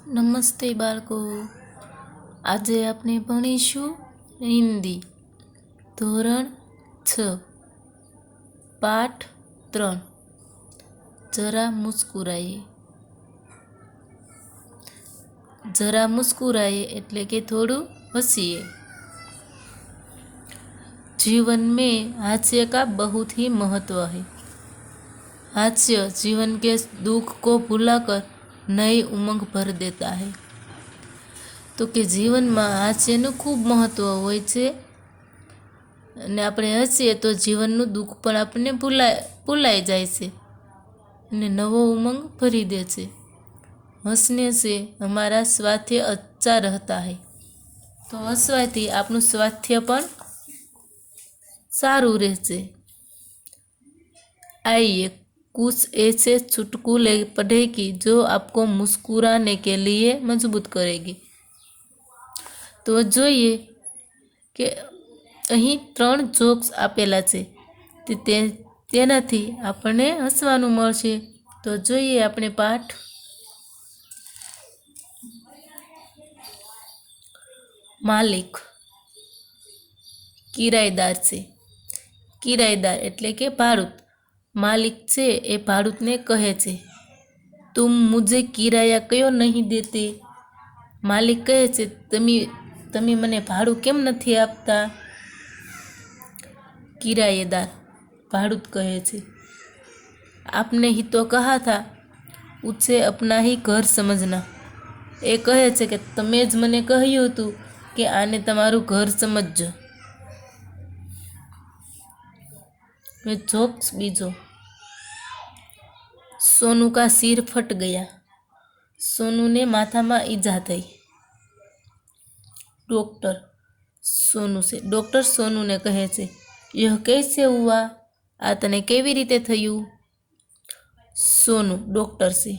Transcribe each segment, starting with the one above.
નમસ્તે બાળકો, આજે આપણે ભણીશું હિન્દી ધોરણ 6 પાઠ 3 જરા મુસ્કુરાઈએ। જરા મુસ્કુરાઈએ એટલે કે થોડું હસીए। जीवन में हास्य का बहुत ही महत्व है। हास्य जीवन के दुख को भुलाकर नई उमंग भर देता है। तो कि जीवन में हास्यનું ખૂબ મહત્વ હોય છે અને આપણે હસીએ તો જીવનનું દુઃખ પણ આપણને ભૂલાઈ જાય છે અને નવો ઉમંગ ભરી દે છે। હસने से हमारा स्वास्थ्य अच्छा रहता है। તો હસવાથી આપણું સ્વાસ્થ્ય પણ सारू रहશે। आइए कुछ ऐसे चुटकुले पढ़ेगी जो आपको मुस्कुराने के लिए मजबूत करेगी। तो જોઈએ કે અહીં 3 જોક્સ આપેલા છે તેનાથી આપણને હસવાનું મળશે। તો જોઈએ આપણે પાઠ। માલિક કિરાયદાર છે। કિરાયદાર એટલે કે ભાડૂત। માલિક છે એ ભાડૂતને કહે છે, તુમ મુझे કિરાયા ક્યો નહીં દેતે। માલિક કહે છે, તમે મને ભાડું કેમ નથી આપતા। કિરાયેદાર ભાડૂત કહે છે, આપને ही तो कहा था उसे अपना ही घर समझना। એ કહે છે કે તમે જ મને કહ્યું હતું કે આને તમારું ઘર સમજજો। जोक्स बीजो। सोनू का सिर फट गया। सोनू ने माथा में ईजा थई। डॉक्टर सोनू ने कहे छे, यह कैसे हुआ, आ तने केवी रीते थयुं। सोनू डॉक्टर से।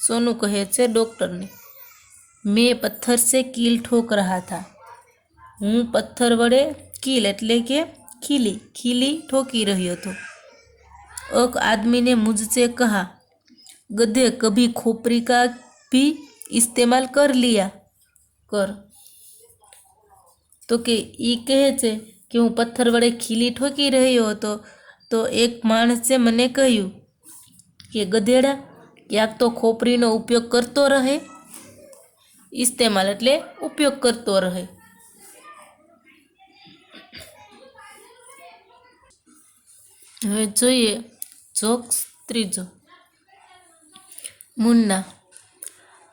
सोनू कहे छे डॉक्टर ने, मैं पत्थर से कील ठोक रहा था। हूँ पत्थर वडे कील एटले के खीली ठोकी रह्यो तो। एक आदमी ने मुझसे कहा, गधे कभी खोपरी का भी इस्तेमाल कर लिया कर। तो के ई कहे छे कि हूँ पत्थर वडे खीली ठोकी रह्यो हतो तो एक माणसे मने कह्युं कि गधेड़ा क्यांक तो खोपरीनो उपयोग करतो रहे। इस्तेमाल एटले उपयोग करतो रहे। હવે જોઈએ जोक्स ત્રીજો। मुन्ना,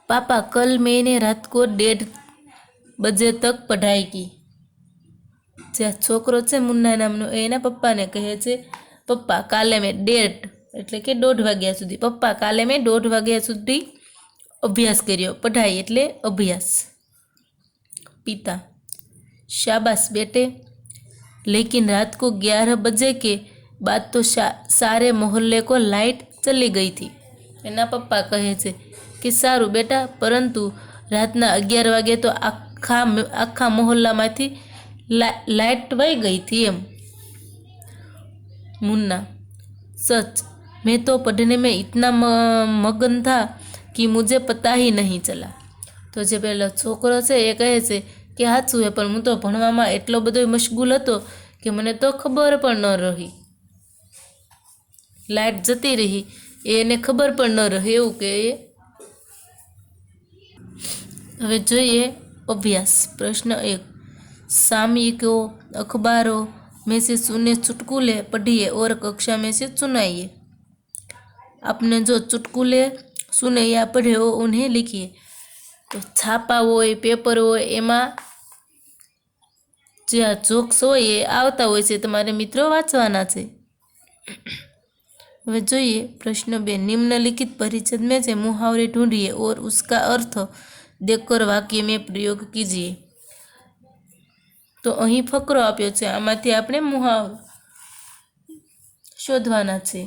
पापा कल मैंने रात को 1:30 बजे तक पढ़ाई की। જે છોકરો છે મુન્ના નામનો એના પપ્પાને કહે છે, પપ્પા કાલે મેં 1:30 એટલે કે 1:30 વાગ્યા સુધી, પપ્પા કાલે મેં 1:30 વાગ્યા સુધી અભ્યાસ કર્યો। પઢાઈ એટલે અભ્યાસ। पिता, शाबाश बेटे, लेकिन रात को 11 बजे के बाद तो सारे मोहल्ले को लाइट चली गई थी। एना पप्पा कहे छे कि सारू बेटा, परंतु रातना 11 वागे तो आखा मोहल्ला मांथी लाइट वही गई थी एम। मुन्ना, सच, मैं तो पढ़ने में इतना मगन था कि मुझे पता ही नहीं चला। तो जे पेलो छोकरो छे ए कहे छे कि साचुं है, पण हूँ तो भणवामां एटलो बधो मशगूल हतो कि मने तो खबर पण न रही। लाइट जती रही एने खबर पण न रही एवुं कहे। हवे जोईए अभ्यास। प्रश्न 1, सामयिकों अखबारों में से सुने चुटकुले पढ़िए और कक्षा में से सुनाइए। आपने जो चुटकुले सुने या पढ़े हो उन्हें लिखिए। तो छापा होय, पेपर होय, एमां जे आ जोक्स होय ए आवता होय छे, तमारे मित्रों वांचवाना छे। હવે જોઈએ પ્રશ્ન 2, निम्नलिखित परिच्छेद में से मुहावरे ढूंढिए और उसका अर्थ देकर वाक्य में प्रयोग कीजिए। तो અહીં ફકરો આપ્યો છે, આમાંથી આપણે મુહાવરો શોધવાના છે।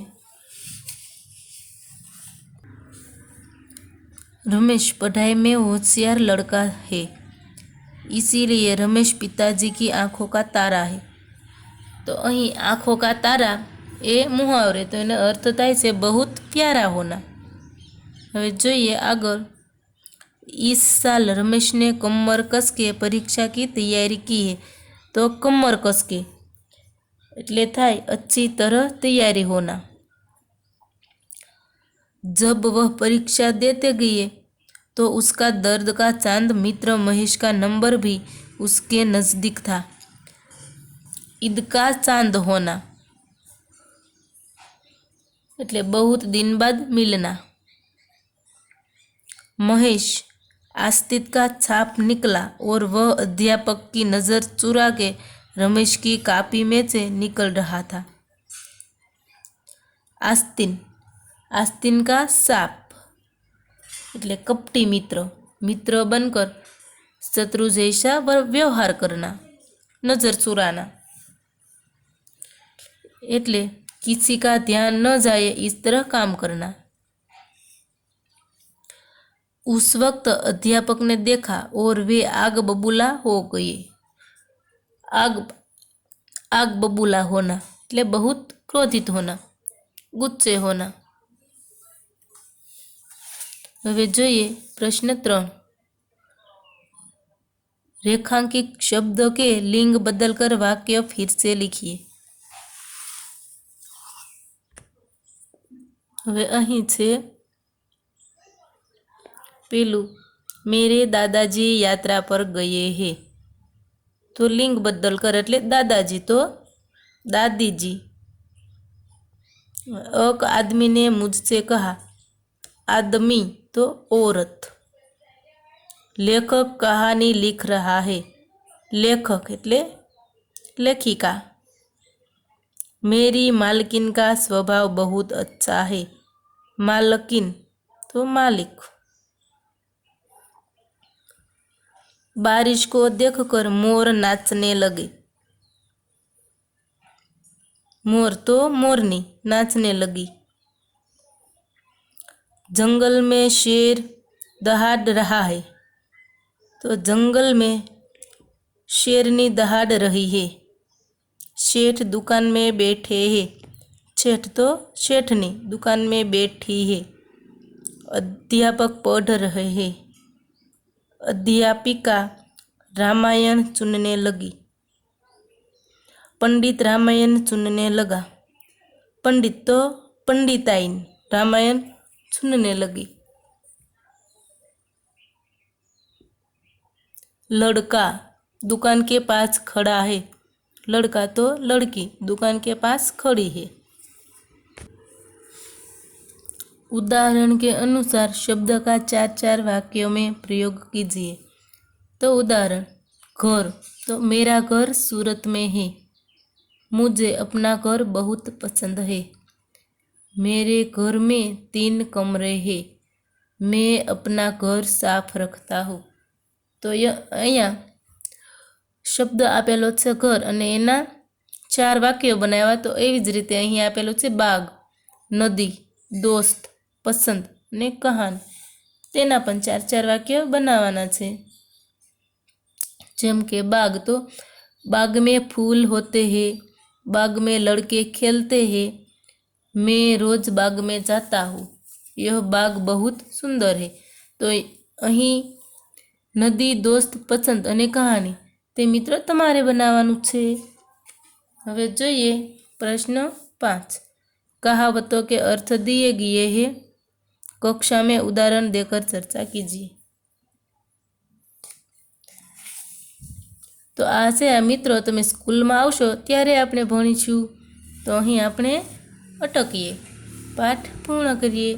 रमेश पढ़ाई में होशियार लड़का है, इसीलिए रमेश पिताजी की आंखों का तारा है। तो અહીં आंखों का तारा ए मुहावरे, तो एनो अर्थ थाय छे बहुत प्यारा होना। હવે જોઈએ આગળ। इस साल रमेश ने कमर कस के परीक्षा की तैयारी की है। तो कमर कस के એટલે થાય अच्छी तरह तैयारी होना। जब वह परीक्षा देते गए तो उसका दर्द का चांद मित्र महेश का नंबर भी उसके नजदीक था। ईद का चांद होना એટલે बहुत दिन बाद मिलना। महेश आस्तिक का छाप निकला और वह अध्यापक की नजर चुरा के रमेश की कापी में से निकल रहा था। आस्तीन आस्तीन का साप એટલે कपटी मित्र, मित्र बनकर शत्रु जैसा व्यवहार करना, नजर चुराना। એટલે किसी का ध्यान न जाए इस तरह काम करना। उस वक्त अध्यापक ने देखा और वे आग बबूला हो गए। आग बबूला होना એટલે बहुत क्रोधित होना, गुस्से होना। હવે જોઈએ પ્રશ્ન 3। रेखांकित शब्द के लिंग बदलकर वाक्य फिर से लिखिए। હવે અહીં છે પેલું मेरे दादाजी यात्रा पर गए हैं। तो लिंग बदलकर એટલે दादाजी तो दादी जी। एक आदमी ने मुझसे कहा, आदमी तो औरत। लेखक कहानी लिख रहा है। लेखक એટલે लेखिका। मेरी मालकिन का स्वभाव बहुत अच्छा है। मालकिन तो मालिक। बारिश को देखकर मोर नाचने लगे। मोर तो मोरनी नाचने लगी। जंगल में शेर दहाड़ रहा है। तो जंगल में शेरनी दहाड़ रही है। सेठ दुकान में बैठे हैं। सेठ तो सेठनी दुकान में बैठी है। अध्यापक पढ़ रहे हैं। अध्यापिका रामायण चुनने लगी। पंडित रामायण चुनने लगा। पंडित तो पंडिताइन रामायण चुनने लगी। लड़का दुकान के पास खड़ा है। लड़का तो लड़की दुकान के पास खड़ी है। उदाहरण के अनुसार शब्द का 4-4 वाक्यों में प्रयोग कीजिए। तो उदाहरण, घर तो मेरा घर सूरत में है। मुझे अपना घर बहुत पसंद है। मेरे घर में 3 कमरे हैं। मैं अपना घर साफ रखता हूँ। तो અહીંયા શબ્દ આપેલો છે ઘર અને એના 4 વાક્યો બનાવ્યા। તો એવી જ રીતે અહીં આપેલું છે બાગ, નદી, દોસ્ત, પસંદ અને કહાની। તેના પણ 4-4 વાક્યો બનાવવાના છે। જેમ કે बाग तो बाग में फूल होते हैं। बाग में लड़के खेलते हैं। मैं रोज बाग में जाता हूँ। यह बाग बहुत सुंदर है। तो અહીં नदी, दोस्त, पसंद અને कहानी તે મિત્રો તમારે બનાવવાનું છે। હવે જોઈએ પ્રશ્ન 5। कहावतों के अर्थ दिए गए हैं। कक्षा में उदाहरण देकर चर्चा कीजिए। तो आ છે આ મિત્રો તમે સ્કૂલમાં આવશો ત્યારે આપણે ભણીશું। તો અહીં આપણે અટકીએ, પાઠ પૂર્ણ કરીએ।